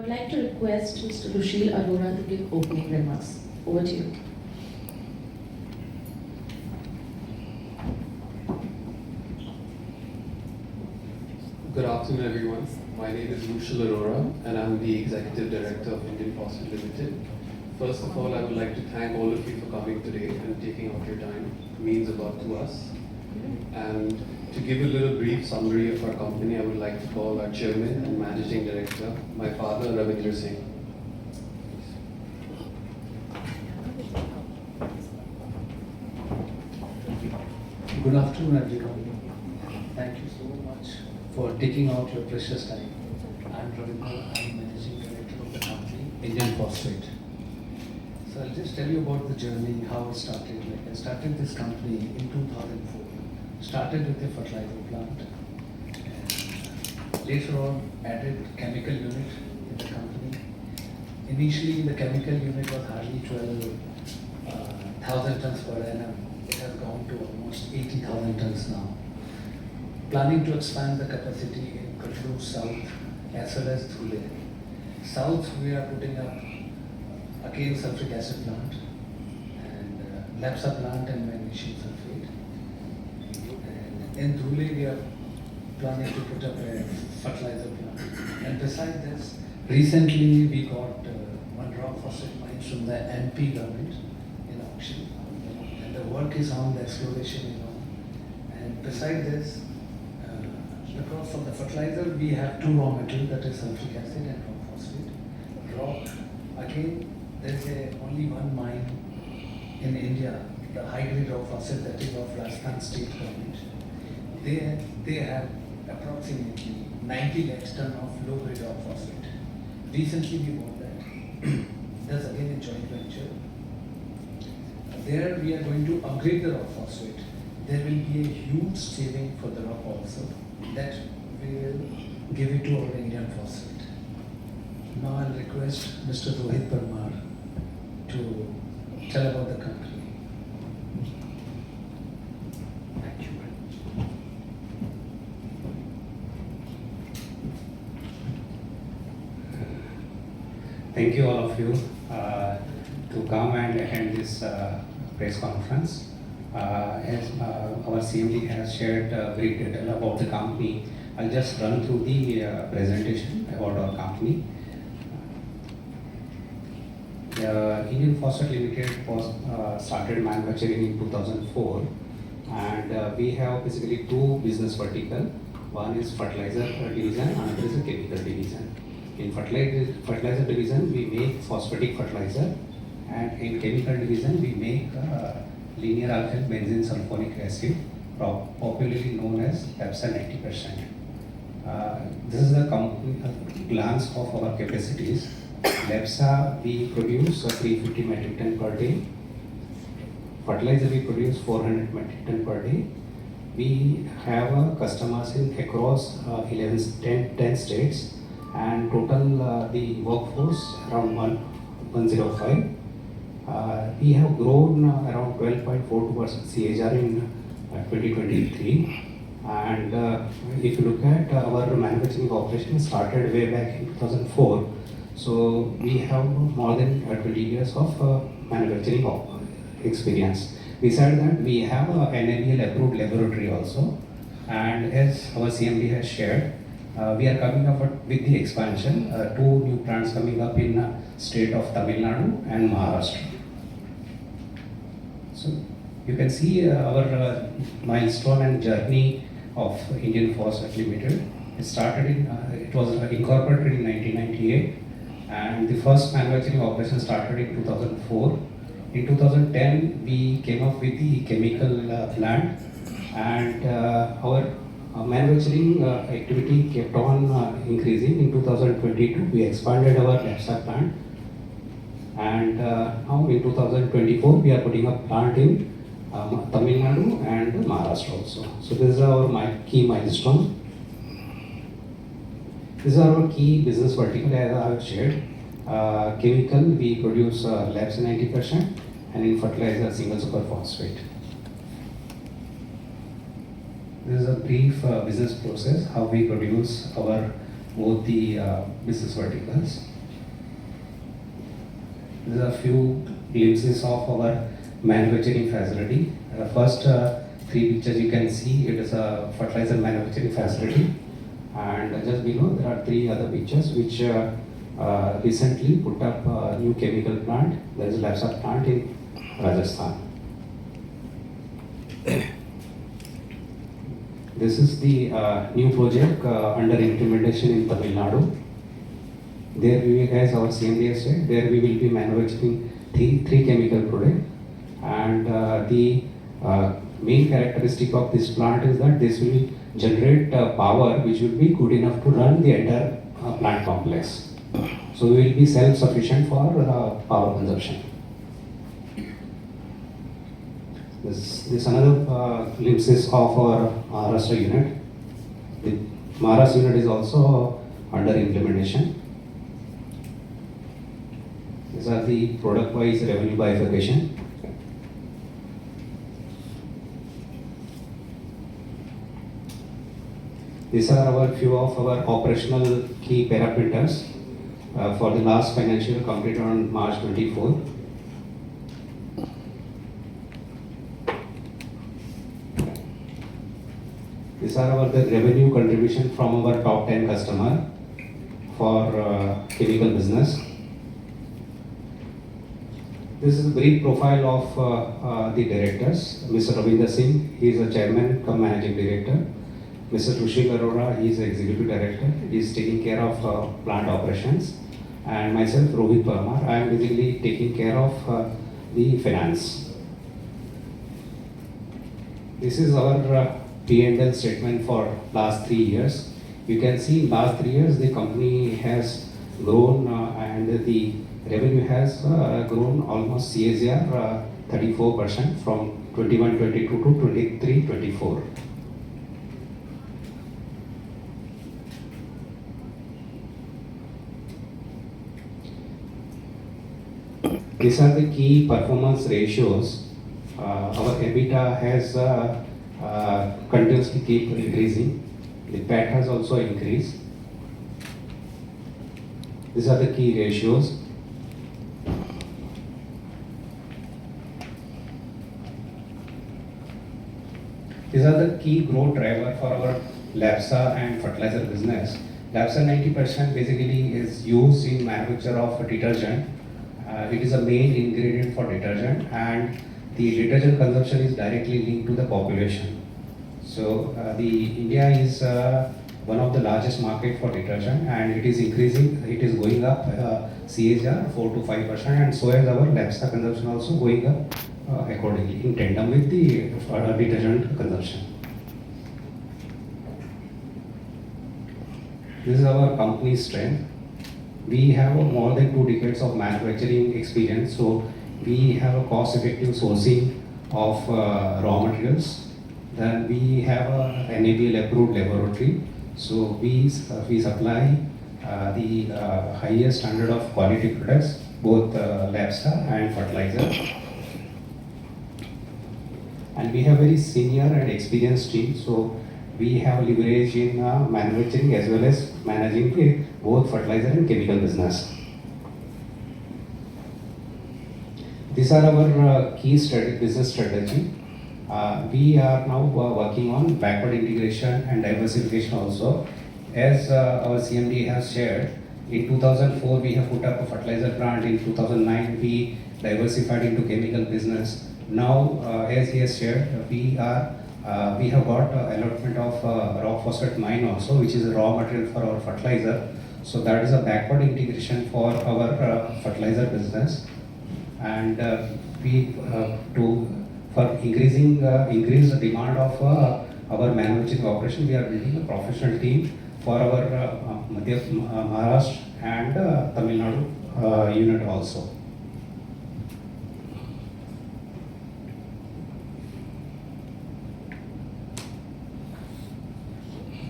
like to request Mr. Rushil Arora to give opening remarks. Over to you. Good afternoon, everyone. My name is Rushil Arora, and I'm the Executive Director of Indian Phosphate Limited. First of all, I would like to thank all of you for coming today and taking out your time. It means a lot to us. And to give a little brief summary of our company, I would like to call our Chairman and Managing Director, my father, Ravindra Singh. Good afternoon, everyone. Thank you so much for taking out your precious time. I'm Ravindra, I'm Managing Director of the company, Indian Phosphate. So I'll just tell you about the journey, how it started. Like I started this company in 2004. Started with a fertilizer plant. And later on, added chemical unit in the company. Initially, the chemical unit was hardly 12,000 tons per annum. It has gone to almost 80,000 tons now. Planning to expand the capacity in Katru South as well as Dhule. South, we are putting up again sulfuric acid plant and LAPSA plant and magnesium sulfate. And in Dhule, we are planning to put up a fertilizer plant. And besides this, recently we got one rock phosphate mine from the MP government in auction. And the work is on, the exploration is on. And besides this, because of the fertilizer, we have two raw materials, that is sulfuric acid and rock phosphate. Rock, again, there is only one mine in India, the high-grade rock phosphate, that is of Rajasthan state government. They have approximately 90 lakh ton of low-grade rock phosphate. Recently, we bought that. That's again a joint venture. There, we are going to upgrade the rock phosphate. There will be a huge saving for the rock also. That will give it to our Indian phosphate. Now I'll request Mr. Rohit Parmar to tell about the company. Thank you very much. Thank you all of you to come and attend this press conference. As our CMD has shared brief detail about the company, I'll just run through the presentation about our company. Indian Phosphate Limited was started manufacturing in 2004, and we have basically two business vertical. One is fertilizer division, another is a chemical division. In fertilizer division, we make phosphatic fertilizer, and in chemical division, we make linear alkyl benzene sulfonic acid, popularly known as LAPSA 90%. This is a glance of our capacities. LAPSA, we produce 350 metric ton per day. Fertilizer, we produce 400 metric ton per day. We have customers in across 10 states, and total the workforce around 105. We have grown around 12.42% CAGR in 2023. And if you look at our manufacturing operation, started way back in 2004. So we have more than 20 years of manufacturing experience. Besides that, we have an NABL approved laboratory also. And as our CMD has shared, we are coming up with the expansion, two new plants coming up in state of Tamil Nadu and Maharashtra. So you can see our milestone and journey of Indian Phosphate Limited. It was incorporated in 1998, and the first manufacturing operation started in 2004. In 2010, we came up with the chemical plant, and our manufacturing activity kept on increasing. In 2022, we expanded our LAPSA plant, and now in 2024, we are putting up plant in Tamil Nadu and Maharashtra also. So this is our key milestone. These are our key business vertical as I have shared. Chemical, we produce LAPSA 90%, and in fertilizer, single super phosphate. This is a brief business process, how we produce our both the business verticals. There are a few glimpses of our manufacturing facility. The first three pictures you can see, it is a fertilizer manufacturing facility, and just below there are three other pictures which recently put up a new chemical plant. There is a LabSA plant in Rajasthan. This is the new project under implementation in Tamil Nadu. There we will, as our CMD has said, there we will be manufacturing three chemical products, and the main characteristic of this plant is that this will generate power which will be good enough to run the entire plant complex. So we will be self-sufficient for power consumption. This another glimpses of our Maharashtra unit. The Maharashtra unit is also under implementation. These are the product-wise revenue bifurcation. These are our few of our operational key parameters for the last financial year completed on March 24. These are the revenue contribution from our top 10 customer for chemical business. This is a brief profile of the directors. Mr. Ravinder Singh, he is a chairman cum managing director. Mr. Sushil Arora, he is executive director. He is taking care of plant operations. And myself, Rohit Parmar, I am basically taking care of the finance. This is our P&L statement for last 3 years. You can see in last 3 years the company has grown and the revenue has grown almost CAGR 34% from 21-22 to 23-24. These are the key performance ratios. Our EBITDA has continuously keep increasing. The PAT has also increased. These are the key ratios. These are the key growth driver for our LabSA and fertilizer business. LabSA 90% basically is used in manufacture of detergent. It is a main ingredient for detergent, and the detergent consumption is directly linked to the population. So India is one of the largest market for detergent, and it is increasing. It is going up CAGR 4 to 5%, and so is our LabSA consumption also going up accordingly in tandem with the detergent consumption. This is our company's strength. We have more than 2 decades of manufacturing experience, so we have a cost-effective sourcing of raw materials. Then we have a NABL-approved laboratory, so we supply the highest standard of quality products, both LabSA and fertilizer. And we have very senior and experienced team, so we have leverage in manufacturing as well as managing both fertilizer and chemical business. These are our key business strategy. We are now working on backward integration and diversification also. As our CMD has shared, in 2004 we have put up a fertilizer plant. In 2009 we diversified into chemical business. Now, as he has shared, we have got allotment of rock phosphate mine also, which is a raw material for our fertilizer. So that is a backward integration for our fertilizer business, and for increased demand of our manufacturing operation, we are building a professional team for our Maharashtra and Tamil Nadu unit also.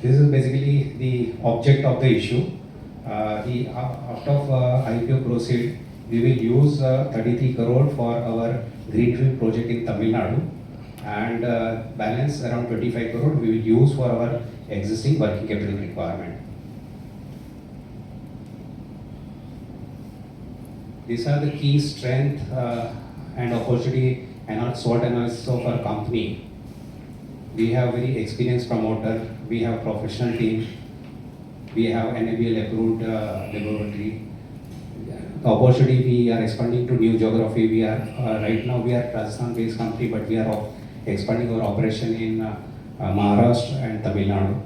This is basically the object of the issue. Out of IPO proceed, we will use 33 crore for our greenfield project in Tamil Nadu, and balance around 25 crore we will use for our existing working capital requirement. These are the key strength and opportunity and SWOT analysis of our company. We have very experienced promoter, we have professional team, we have NABL approved laboratory. The opportunity, we are expanding to new geography. We are right now we are Rajasthan based company, but we are expanding our operation in Maharashtra and Tamil Nadu.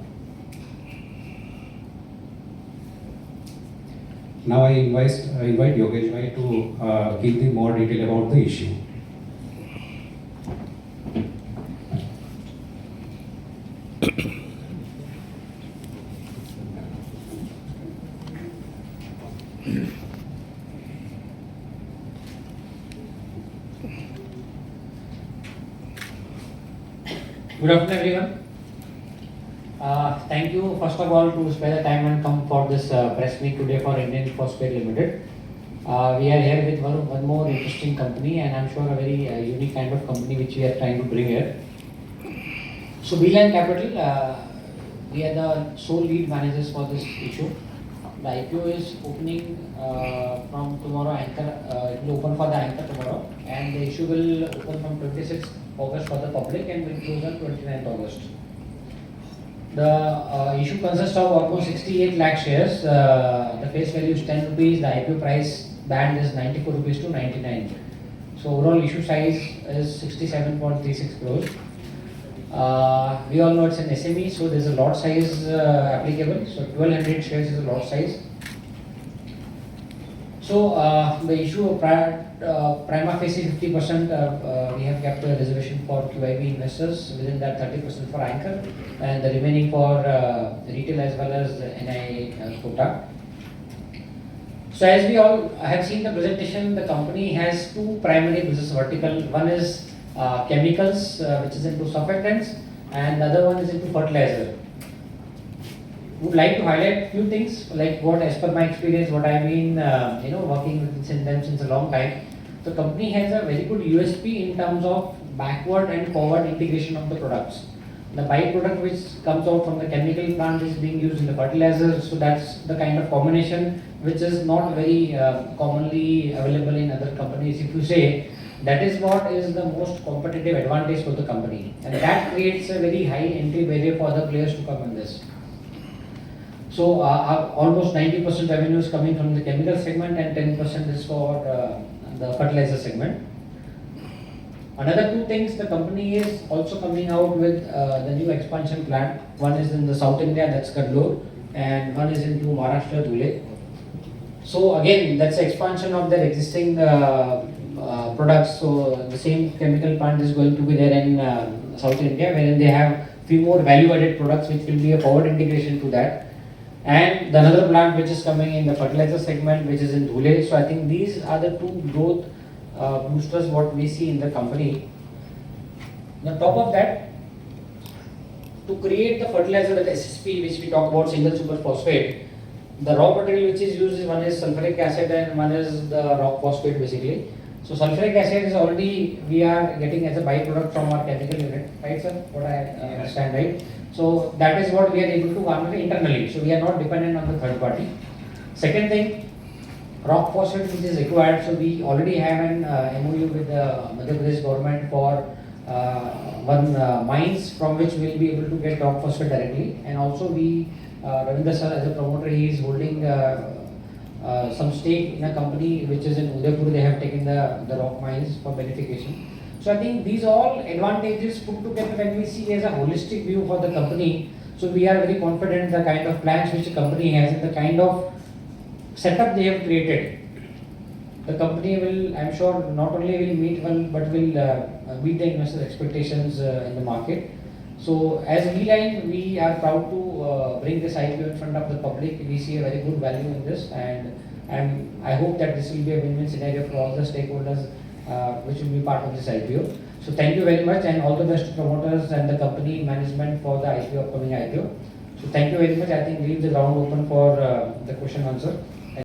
Now I invite Yogesh Bhai to give the more detail about the issue. Good afternoon, everyone. Thank you, first of all, to spare the time and come for this press meet today for Indian Phosphate Limited. We are here with one more interesting company, and I'm sure a very unique kind of company which we are trying to bring here. So, Beeline Capital, we are the sole lead managers for this issue. The IPO is opening from tomorrow. It will open for the anchor tomorrow, and the issue will open from 26th August for the public and will close on 29th August. The issue consists of almost 68 lakh shares. The face value is 10 rupees. The IPO price band is 94 rupees to 99. So overall issue size is 67.36 crores. We all know it's an SME, so there's a lot size applicable. So 1200 shares is a lot size. So the issue of prima facie 50%, we have kept a reservation for QIB investors, within that 30% for anchor, and the remaining for retail as well as NI quota. So as we all have seen the presentation, the company has two primary business vertical. One is chemicals, which is into surfactants, and the other one is into fertilizer. Would like to highlight few things, like what, as per my experience, what I've been working with them since a long time. The company has a very good USP in terms of backward and forward integration of the products. The byproduct which comes out from the chemical plant is being used in the fertilizer, so that's the kind of combination which is not very commonly available in other companies. If you say, that is what is the most competitive advantage for the company, and that creates a very high entry barrier for other players to come in this. So almost 90% revenue is coming from the chemical segment and 10% is for the fertilizer segment. Another two things, the company is also coming out with the new expansion plan. One is in the South India, that's Kadlur, and one is into Maharashtra, Dhule. So again, that's expansion of their existing products. So the same chemical plant is going to be there in South India, wherein they have few more value-added products, which will be a forward integration to that. And the another plant which is coming in the fertilizer segment, which is in Dhule. So I think these are the two growth boosters what we see in the company. On top of that, to create the fertilizer with SSP, which we talk about single super phosphate, the raw material which is used is one is sulfuric acid and one is the rock phosphate basically. So sulfuric acid is already we are getting as a byproduct from our chemical unit, right sir? What I understand, right? So that is what we are able to garner internally. So we are not dependent on the third party. Second thing, rock phosphate which is required. So we already have an MOU with the Madhya Pradesh government for one mines from which we will be able to get rock phosphate directly. And also we, Ravinder sir as a promoter, he is holding some stake in a company which is in Udaipur. They have taken the rock mines for beneficiation. So I think these all advantages put together when we see as a holistic view for the company. So we are very confident the kind of plans which the company has and the kind of setup they have created. The company will, I'm sure, not only will meet well, but will meet the investor expectations in the market. So as Beeline, we are proud to bring this IPO in front of the public. We see a very good value in this, and I hope that this will be a win-win scenario for all the stakeholders which will be part of this IPO. So thank you very much, and all the best to promoters and the company management for the IPO, upcoming IPO. So thank you very much. I think leave the ground open for the question answer.